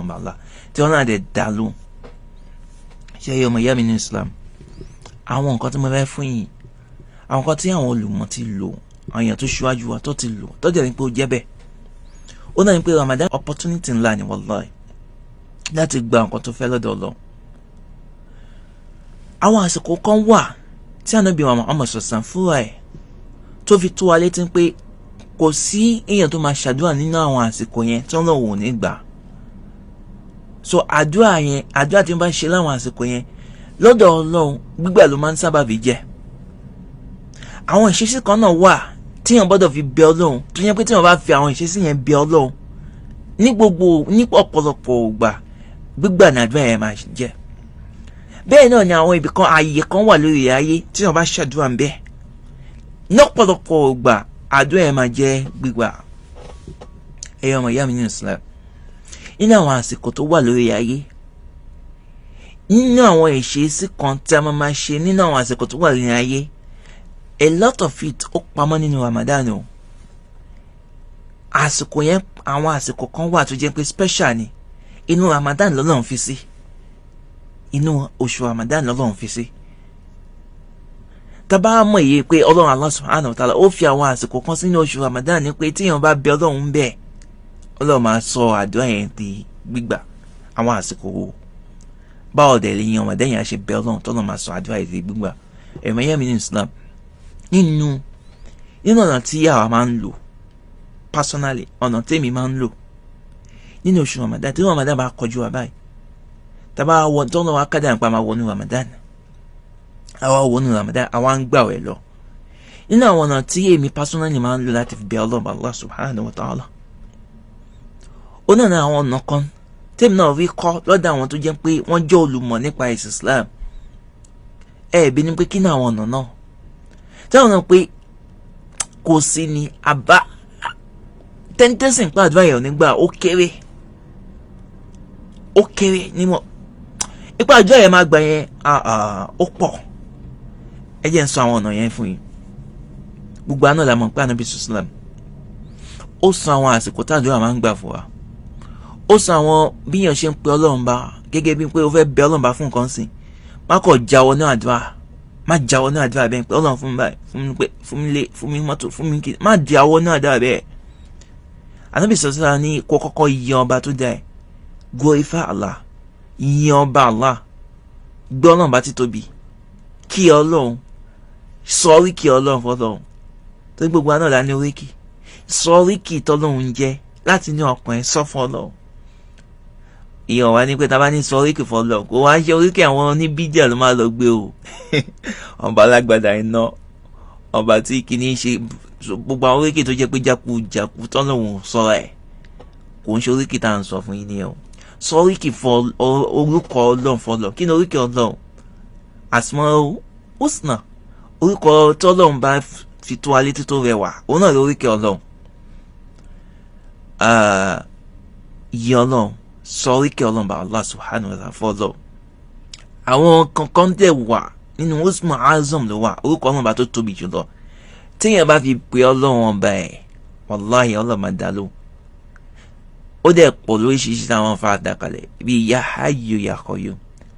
ọmọ Allah tí wọ́n náà dẹ̀ dá lóhùn. ṣé ẹyọ ọmọ ìyá mi ní Islam, àwọn nǹkan tí mo fẹ́ fún yìí, àwọn nǹkan tí àwọn olùmọ̀ ti lò, àwọn èèyàn tó ṣíwájú wa tó ti lò, tó jẹ́ ní pé ó jẹ́ bẹ́ẹ̀. ó náà ní pé Ramadan opportunity ńlá ni wallahi láti gba nǹkan tó fẹ́ lọ́dọ̀ Ọlọ́run. àwọn àsìkò kan wà tí Anobi wa Muhammad sọ̀sán fúnra ẹ̀ tó fi tó wa létí pé kò sí èèyàn tó máa ṣàdúrà nínú àwọn àsìkò yẹn tí Ọlọ́run ò ní gbà. so àdúrà yẹn, àdúrà tí wọ́n bá ṣe láwọn àsìkò yẹn lọ́dọ̀ Ọlọ́run gbígbà ló máa ń sábà fi jẹ́. àwọn ìṣesí kan náà wà tí èèyàn gbọ́dọ̀ fi bẹ Ọlọ́run tó yẹ pé tí wọ́n bá fi àwọn ìṣesí yẹn bẹ Ọlọ́run ní ọ̀pọ̀lọpọ̀ ìgbà gbígbà nàdúrà yẹn máa jẹ́. bẹ́ẹ̀ náà ni àwọn ibì kan ààyè kan wà lórí ayé tí wọ́n bá ṣàdúrà ń bẹ ní ọ̀pọ̀lọpọ̀ ìgbà àdúrà yẹn máa jẹ́ gbígbà. ẹ̀yọ́ ọmọ ìyá mi ní Islam, nínú àwọn àsìkò tó wà lórí ayé, nínú àwọn ìṣesí kan tí a máa ṣe nínú àwọn àsìkò tó wà lórí ayé, a lot of it ó pamọ́ nínú Ramadan o. àsìkò yẹn, àwọn àsìkò kan wà tó jẹ́ pé special ni, inú Ramadan lọ́lọ́run fi sí, inú oṣù Ramadan lọ́lọ́run fi sí. tábà mọ̀ èyí pé Ọlọ́run Allah subhanahu wa ta'ala ó fi àwọn àsìkò kan sínú oṣù Ramadan ní pé tíyàn bá bẹ Ọlọ́run bẹ́ẹ̀, Ọlọ́run máa sọ àdúrà yẹn di gbígbà. àwọn àsìkò wo báwo dẹ̀ lè yan ọmọdé yẹn ṣe bẹ Ọlọ́run tọ́lọ́ máa sọ àdúrà yẹn di gbígbà. ẹ̀mọ yẹn mi ní Islam, nínú ọ̀nà tí àwa máa ń lò personally, ọ̀nà tèmi máa ń lò nínú oṣù Ramadan, tí Ramadan bá kọjú wa báyìí, tábà wọ tọ́nà wa kádà nípa máa wọnú Ramadan, àwa wọnú Ramadan àwa ń gbààwẹ̀ lọ. nínú àwọn ọ̀nà tí èmi personally máa ń lò láti fi bẹ Ọlọ́run Allah subhanahu wa ta'ala, ó náà ní àwọn ọ̀nà kan tèmi náà rí kọ́ lọ́dọ̀ àwọn tó jẹ́ pé wọ́n jẹ́ olùmọ̀ nípa ẹ̀sìn Islam. ẹ̀ẹ́bí ni pé kí ní àwọn ọ̀nà náà táwọn náà pé kò sí ní àbá tẹ́ńtẹ́sìn pàdúrà yẹn nígbà ó kéré nímọ̀ ipa àdúrà yẹn máa gbà yẹn ó pọ̀. ẹ jẹ́ ń sọ àwọn ọ̀nà yẹn fún yín. gbogbo àná la mọ̀ pé Anobi Islam ó sọ àwọn àsìkò tàdúrà máa ń gbà fún wa. ó sọ àwọn bíyàn ṣe ń pe Ọlọ́run bá gẹ́gẹ́ bí pé ó fẹ́ bẹ Ọlọ́run bá fún nǹkan sìn. má kọ̀ jáwọ́ ní àdúrà, má jáwọ́ ní àdúrà bẹ́ẹ̀ pé Ọlọ́run fún mi báyìí, fún mi pé, fún mi lé, fún mi mọ́tò, fún mi kí, má jáwọ́ ní àdúrà bẹ́ẹ̀. Anobi sọ̀tún ní kó kọ́kọ́ yan ọba tó dá ẹ̀, glorify Allah, yan ọba Allah, gbé Ọlọ́run bá títóbi, kí Ọlọ́run, sọ oríkì Ọlọ́run fọ́lọ́run, tó gbogbo àná là ní oríkì, sọ oríkì tọ́lọ́run jẹ́ láti ní ọkàn ẹ̀ sọ fọ́lọ́run. ìyàn wá ní pé tá bá ní sọ oríkì fọ́lọ́run kò wá ṣe oríkì àwọn oníbíjà ló máa lọ gbé o. ọba alágbádá iná, ọba tí kìíní ṣe gbogbo àwọn oríkì tó jẹ́ pé jákujàku tọ́lọ́run sọ́ra ẹ̀, kò ń ṣe oríkì tá à ń sọ fún yín nìyẹn o. sọ oríkì fọ orúkọ Ọlọ́run fọ́lọ́run. kí ni oríkì Ọlọ́run? Asmaul Husna, orúkọ tọ́lọ́run bá fi tó wa létí tó rẹwà, òun náà lóríkì Ọlọ́run. yí Ọlọ́run, sọ oríkì Ọlọ́run bá Allah subhanahu wa ta'ala fọ́lọ́run. àwọn kankan dẹ̀ wà nínú Usmu Azam ló wà, orúkọ Ọlọ́run bá tó tóbi jùlọ. téèyàn bá fi pe Ọlọ́run ọba ẹ̀, wàláhì Ọlọ́run máa dá lóhùn. ó dẹ̀ pọ̀ lóríṣiríṣi táwọn fa àdàkalẹ̀ bíi ya hayyu ya qayyum.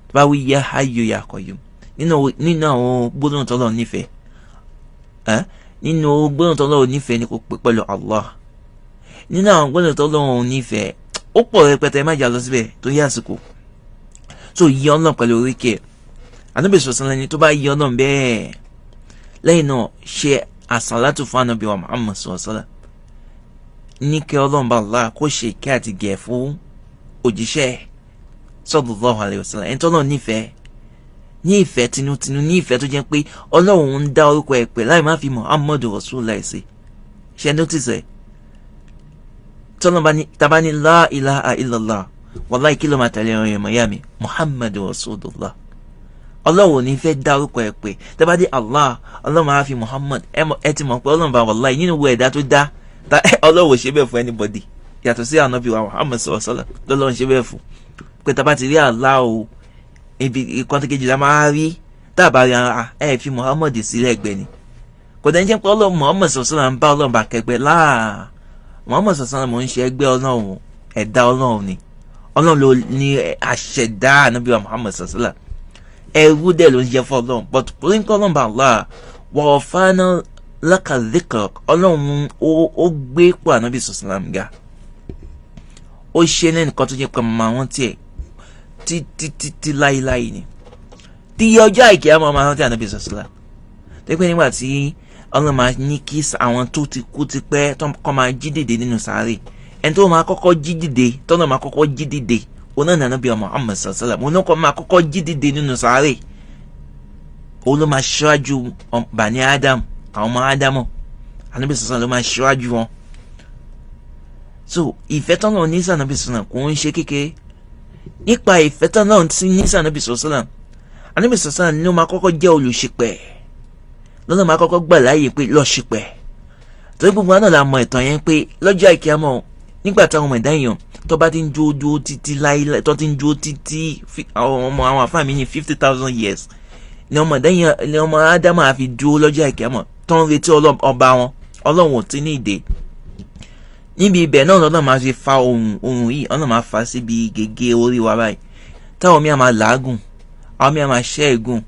tó bá wí ya hayyu ya qayyum nínú àwọn gbólóhùn tọ́lọ́run nífẹ̀ẹ́, nínú gbólóhùn tọ́lọ́run nífẹ̀ẹ́ ni kò pè pẹ̀lú Allah. nínú àwọn gbólóhùn tọ́lọ́run nífẹ̀ẹ́ ó pọ̀ rẹpẹtẹ, má jà lọ síbẹ̀ tó yá àsìkò. so yí Ọlọ́run pẹ̀lú oríkì ẹ̀. Anobi sọ̀sán lẹ́ni tó bá yí Ọlọ́run bẹ́ẹ̀, lẹ́yìn náà ṣe Asalatu fún Anobi wa Muhammad sọ̀sọ́lá, ní kí Ọlọ́run bá Allah kó ṣe ìkẹ́ àti gẹ̀ fún òjíṣẹ́ sallallahu alaihi wasallam, ẹni tọ́lọ́run nífẹ̀ẹ́ ní ìfẹ́ tinútinú, ní ìfẹ́ tó jẹ́ pé Ọlọ́run ń dá orúkọ ẹ̀ pẹ̀ láì má fi Muhammadu Rasulullah sí. ṣe notice ẹ̀ tọ́lọ́run tàbá ní la ilaha illallah, wallahi kí ló máa tẹ̀lé ọ̀rọ̀ ẹ̀mọ̀ yá mi, Muhammadu Rasulullah. Ọlọ́run ní fẹ́ dá orúkọ ẹ̀ pẹ̀, tàbá dé Allah, Ọlọ́run máa fi Muhammad, ẹ ti mọ̀ pé Ọlọ́run bá wallahi nínú wo ẹ̀dá tó dá, Ọlọ́run ṣe bẹ́ẹ̀ fún anybody yàtọ̀ sí Anobi wa Muhammad sallallahu alaihi wasallam lọ́lọ́run ṣe bẹ́ẹ̀ fún. pé tàbá ti rí Allah o, ibi ìkan tó kejì la máa rí, tàbá rí ara ẹ fi Muhammad sílẹ̀ ẹgbẹ́ ni. kò dẹ̀ ń jẹ́ pé Ọlọ́run Muhammad sallallahu alaihi wasallam ń bá Ọlọ́run bá kẹgbẹ́ láà. Muhammad sallallahu alaihi wasallam ń ṣe ẹgbẹ́ Ọlọ́run, ẹ̀dá Ọlọ́run ni. ọlọ́run ló ní àṣẹdá ànábì wa Muhammad sallallahu ẹrú dẹ̀ ló ń jẹ́ fún ọlọ́run but pòlíńkọ́ ọlọ́run bá Allah wà fana laka dhikrak ọlọ́run ó gbé pọ̀ ànábì sallallahu ga ó ṣe lẹ́nu kan tó jẹ́ pé màmá wọn tiẹ̀ títí láíláí ni tí ọjọ́ àìkè àmọ́ máa rántí ànábì sallallahu tó pé nígbà tí ọlọ́run máa ní kí àwọn tó ti kú ti pẹ́ tó kọ́ máa jí dìde nínú sàárè ẹni tó máa kọ́kọ́ jí dìde tọ́nà máa kọ́kọ́ jí dìde òun náà ní ànábì Muhammad sallallahu òun náà kọ́ máa kọ́kọ́ jí dìde nínú sàárè òun ló máa ṣíwájú bani Adam àwọn ọmọ Ádámọ̀ ànábì sallallahu ló máa ṣíwájú wọn so ìfẹ́ tọ́nà ní sànábì sallallahu kò ń ṣe kékeré nípa ìfẹ́ tọ́nà ní sànábì sallallahu ànábì sallallahu ni ó máa kọ́kọ́ jẹ́ olùṣìpẹ̀ lọ́nà máa kọ́kọ́ gbà láàyè pé lọ́ọ́ ṣìpẹ̀ torí gbogbo àná la mọ ìtàn yẹn pé lọ́jọ́ àìkíámọ̀ nígbà táwọn ọmọ ẹ̀dá èèyàn tó bá ti ń dúró títí láíláí tó ti ń dúró títí àwọn àfáà mi ní 50,000 years ni ọmọ ẹ̀dá èèyàn ni ọmọ Ádámù àfi dúró lọ́jọ́ àìkíámọ̀ tó ń retí ọba wọn ọlọ́run ò tí ní ìdè níbi ibẹ̀ náà lọ́nà máa fi fa ohun yìí ọ̀nà máa fa síbi gègé orí wa báyìí táwọn míì máa làágùn àwọn míì máa ṣẹ́ ẹ̀gùn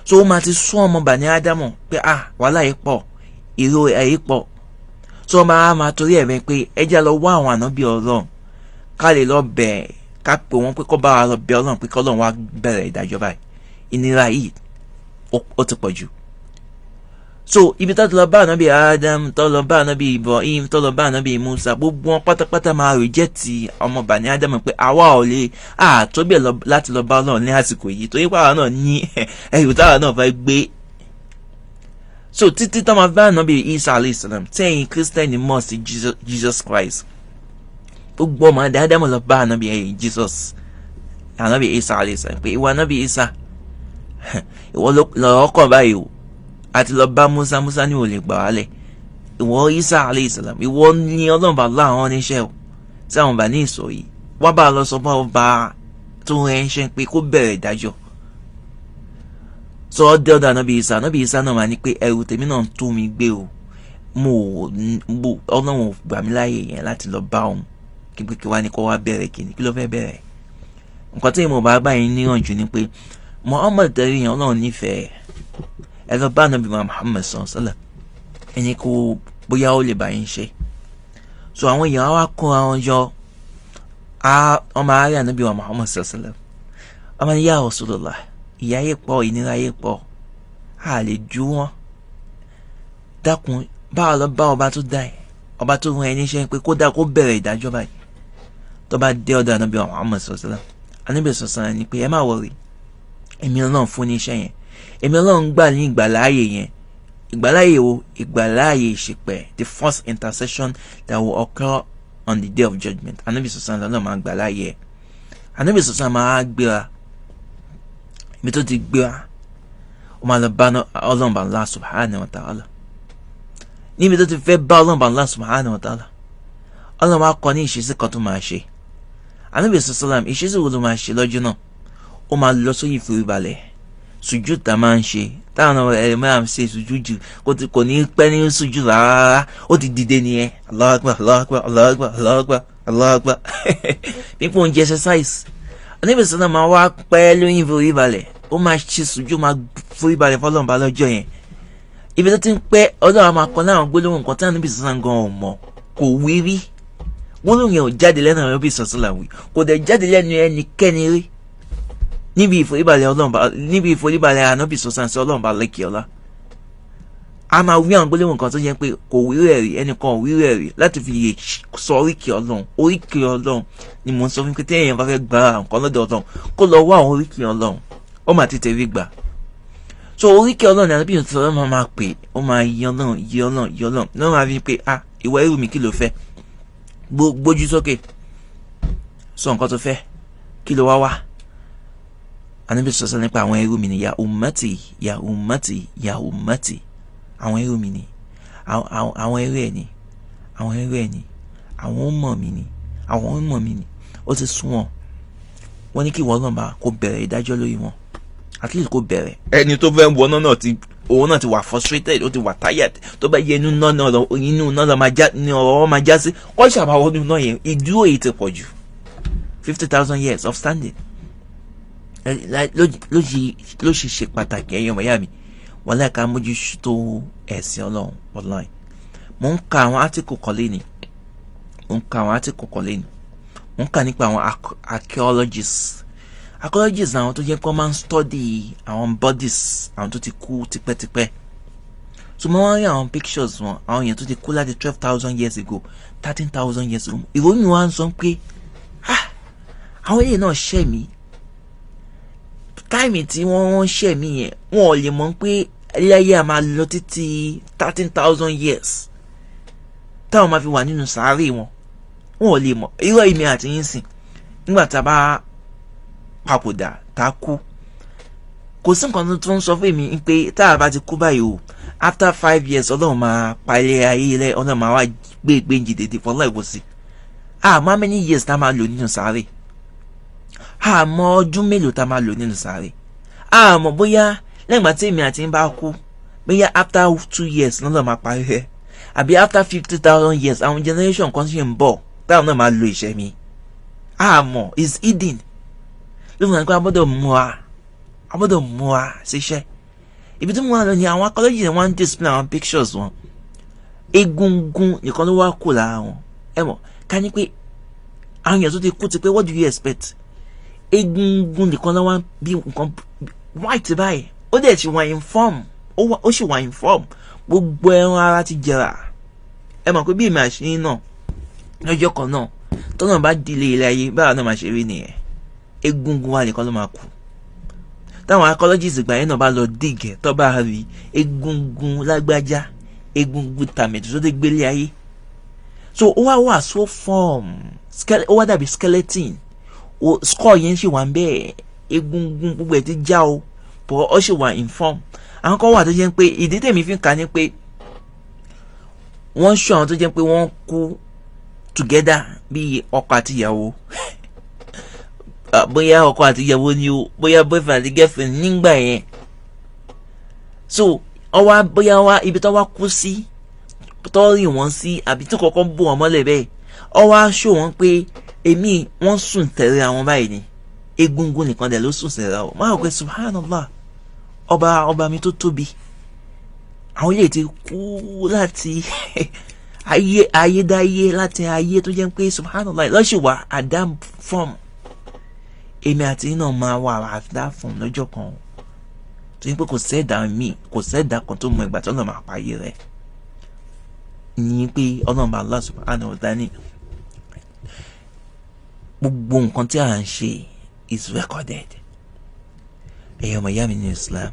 so ó máa ti sún ọmọ bàní Ádámù pé wàhálà yìí pọ̀ ìró ẹ̀yí pọ̀ so máa torí ẹ̀rẹ́ pé ẹjẹ́ lọ wá àwọn ànábì ọlọ́run ká lè lọ bẹ̀ ká pè wọ́n pé kó bá wa lọ bẹ̀ ọlọ́run pé kọ́ ọlọ́run wá bẹ̀rẹ̀ ìdájọ́ báyìí ìnira yìí ó ti pọ̀ jù so ibi tó ti lọ bá ànábì Adam tó lọ bá ànábì Ibrahim tó lọ bá ànábì Musa gbogbo wọn pátápátá máa reject ọmọ bàní Ádámù pé àwa ò lè tóbi láti lọ bá ọlọ́run ní àsìkò yìí torí pàwọn náà ní ẹrù táwọn náà fẹ́ gbé so títí tó máa bá ànábì Isa alayhi salam tẹ́yìn Christian mọ̀ sí Jesus Christ gbogbo ọmọ Ádámù lọ bá ànábì Jesus ànábì Isa alayhi salam pé ìwọ ànábì Isa ìwọ lọ́ọ́ kàn báyìí o àti lọ bá Musa ní ò lè gbà wálẹ̀ ìwọ Isa alayhi salam ìwọ ní ọlọ́run bá láwọn oníṣẹ́ o tí àwọn bá ní ìsọ yìí wọ́n bá lọ sọ fún ọba tó ránṣẹ́ pé kó bẹ̀rẹ̀ ìdájọ́ sọ ọ́ dé ọ̀dọ̀ ànábì Isa náà máa ní pé ẹrù tèmi náà tó mi gbé o ọlọ́run gbà mí láàyè yẹn láti lọ bá òun kí pé kí wá ní kó wá bẹ̀rẹ̀ kí ló fẹ́ bẹ̀rẹ̀ nǹkan tí mo bá gbà yín níyànjú ni pé Muhammad tẹ̀lé yẹn ọlọ́run nífẹ̀ẹ́ ẹ lọ bá ànábì Muhammad sallallahu ẹni kó bóyá ó lè bá yín ṣe so àwọn èèyàn wá kó àwọn jọ ọmọ ààrẹ ànábì Muhammad sallallahu ọmọ ní ya Rasulullah ìyà yìí pọ̀ ìnira yìí pọ̀ a lè ju wọn dákun báwa lọ bá ọba tó dá ẹ ọba tó rán ẹni iṣẹ́ pé kó dá kó bẹ̀rẹ̀ ìdájọ́ báyìí tó bá dé ọ̀dọ̀ ànábì Muhammad sallallahu ànábì sallallahu ni pé ẹ má wọrí èmi Ọlọ́run fún ní iṣẹ́ yẹn èmi Ọlọ́run gbà ní ìgbàláàyè yẹn ìgbàláàyè wo ìgbàláàyè ìṣìpẹ̀ the first intercession that will occur on the day of judgment ànábì sallallahu lọ́nà máa gbàláàyè ànábì sallallahu máa gbéra ibi tó ti gbéra ó máa lọ bá Ọlọ́run bá Allah subhanahu wa ta'ala níbi tó ti fẹ́ bá Ọlọ́run bá Allah subhanahu wa ta'ala Ọlọ́run máa kọ́ ní ìṣesí kan tó máa ṣe ànábì sallallahu ìṣesí wo ló máa ṣe lọ́jọ́ náà ó máa lọ sórí ìforíbalẹ̀ sùjú tá máa ń ṣe táwọn máa ń ṣe sùjú kò ní pẹ́ ní sùjú rárá ó ti dìde nìyẹn Allahu Akbar Allahu Akbar Allahu Akbar Allahu Akbar Allahu Akbar pípọ̀ oúnjẹ exercise ànábì sallallahu máa wá pẹ́ lóyún ìforíbalẹ̀ ó máa ṣe sùjú máa foríbalẹ̀ fọlọ́run bá lọ́jọ́ yẹn ibi tó ti ń pẹ́ Ọlọ́run máa kọ́ láwọn gbólóhùn kan tí ànábì sallallahu gan ò mọ̀ kò wí rí gbólóhùn yẹn ò jáde lẹ́nu ànábì sallallahu kò dẹ̀ jáde lẹ́nu ẹnikẹ́ni rí níbi ìforíbalẹ̀ ànábì sọ̀sán sí ọlọ́run bá lẹ́kì ọlá a máa wí àwọn gbólóhùn kan tó yẹ pé kò wí rẹ̀ rí ẹnìkan ò wí rẹ̀ rí láti fi lè sọ oríkì ọlọ́run ni mò ń sọ fún pé téèyàn bá fẹ́ gba nǹkan lọ́dọ̀ ọlọ́run kó lọ wá àwọn oríkì ọlọ́run ó máa ti tẹ̀lé gbà so oríkì ọlọ́run ni ànábì sọ̀rọ̀ máa pè ó máa yí ọlọ́run náà máa fi pé ìwọ ẹrú mi kí ló fẹ́ gbójú sókè sọ nǹkan tó fẹ́ kí ló wá ànábì sọ̀sọ̀ nípa àwọn ẹrú mi ni ya ummati àwọn ẹrú mi ni àwọn ẹrú ẹ̀ ni àwọn ọmọ mi ni ó ti sún wọn ní kí ìwọ náà bá kó bẹ̀rẹ̀ ìdájọ́ lórí wọn at least kó bẹ̀rẹ̀. ẹni tó fẹ́ wọná náà òun náà ti wà frustrated ó ti wà tired tó bá yẹ inú náà ní ọ̀rọ̀ máa já sí kọ́ ṣàbáwọ́ nínú náà yẹn ìdúró yìí ti pọ̀ jù 50,000 years of standing. Ló ṣe pàtàkì ẹ̀yin ọmọ ìyá mi wallahi ká mójútó ẹ̀sìn Ọlọ́run wallahi. Mo ń ka àwọn article kan lẹ́ni mo ń kà nípa àwọn archaeologists àwọn tó jẹ́ pé wọ́n máa ń study àwọn bodies àwọn tó ti kú tipẹ́tipẹ́. So mo wá rí àwọn pictures wọn àwọn èèyàn tó ti kú láti 12,000 years ago 13,000 years ago. Ìròyìn wa ń sọ pé àwọn èèyàn náà ṣẹ̀ mí táìmì tí wọ́n ṣẹ̀ mí yẹn wọn ò lè mọ̀ pé ẹlẹ́yẹ a máa lọ títí 13,000 years táwọn máa fi wà nínú sàárè wọn ò lè mọ̀. irọ́ ìmì àti yín sìn nígbà tá a bá papòdà tá a kú kò sí nǹkan tó ń sọ fún mi pé tá a bá ti kú báyìí o after 5 years Ọlọ́run máa palẹ̀ ayé rẹ̀ Ọlọ́run máa wá gbé jìdèdè fọlọ́ ìwòsí. How many years tá a máa lò nínú sàárè àmọ́ ọdún mélòó tá a máa lò nínú sàárè àmọ́ bóyá lẹ́gbàá tí èmi àti ń bá kú bóyá after 2 years lọ́nà máa parí rẹ̀ àbí after 50,000 years àwọn generation kan ṣe ń bọ̀ táwọn náà máa lo ìṣẹ́ mi àmọ́ is hidden lóògùn àgbà abọ́dọ̀ mú wa ṣiṣẹ́. Ibi tí mo wà lọ ni àwọn akọ́lọ́jì ni wọ́n ń display àwọn pictures wọn egungun nìkan ló wá kù lára wọn. Ẹ mọ̀ ká ní pé àwọn èèyàn tó ti kú ti pé what do you expect egungun nìkan ló wá bí nǹkan white báyìí ó dẹ̀ ti wà inform ó sì wà inform gbogbo ẹran ara ti jẹrà. Ẹ mọ̀ pé bí èmi àṣírí náà lọ́jọ́ kan náà tọ́nà bá dilé ilé ayé báwa náà máa ṣe rí nìyẹn egungun wa nìkan ló máa kù. Táwọn archaeologists ìgbà yẹn náà bá lọ dìgẹ̀ tó bá rí egungun lágbájá egungun tàmẹ̀tù tó dé gbélé ayé. So ó wà so form ó wá dàbí skeleton skull yẹn ṣì wà ń bẹ́ẹ̀ egungun gbogbo ẹ̀ ti já o bọ̀ ó ṣì wà in form. Àwọn kan wà tó jẹ́ pé ìdí tèmi fi ń kà ní pé wọ́n ṣọ́ àwọn tó jẹ́ pé wọ́n kú together bí ọkọ àti ìyàwó bóyá ọkọ àti ìyàwó ni o bóyá boyfriend àti girlfriend nígbà yẹn. So bóyá ibi tó wá kú sí tó rí wọn sí àbí tó kọ́kọ́ bò wọn mọ́lẹ̀ bẹ́ẹ̀ ṣó wọn pé èmi wọ́n sùn tẹ̀lé àwọn báyìí ni egungun nìkan dẹ̀ ló sùn tẹ̀lé àwọn. máa pẹ́ subhanallah ọba mi tó tóbi àwọn ilé ti kú láti ayédáyé láti ayé tó jẹ́ pé subhanallah lọ́sì wà adam form èmi àti iná máa wà àdá form lọ́jọ́ kan tó yẹ pé kò sẹ́dá kan tó mọ ìgbà tó lọ́ máa pààyè rẹ̀ ní pé ọlọ́run Allah subhanahu wa ta'ala gbogbo nǹkan tí a ń ṣe is recorded. ẹ̀yọ́ ọmọ ìyá mi ní Islam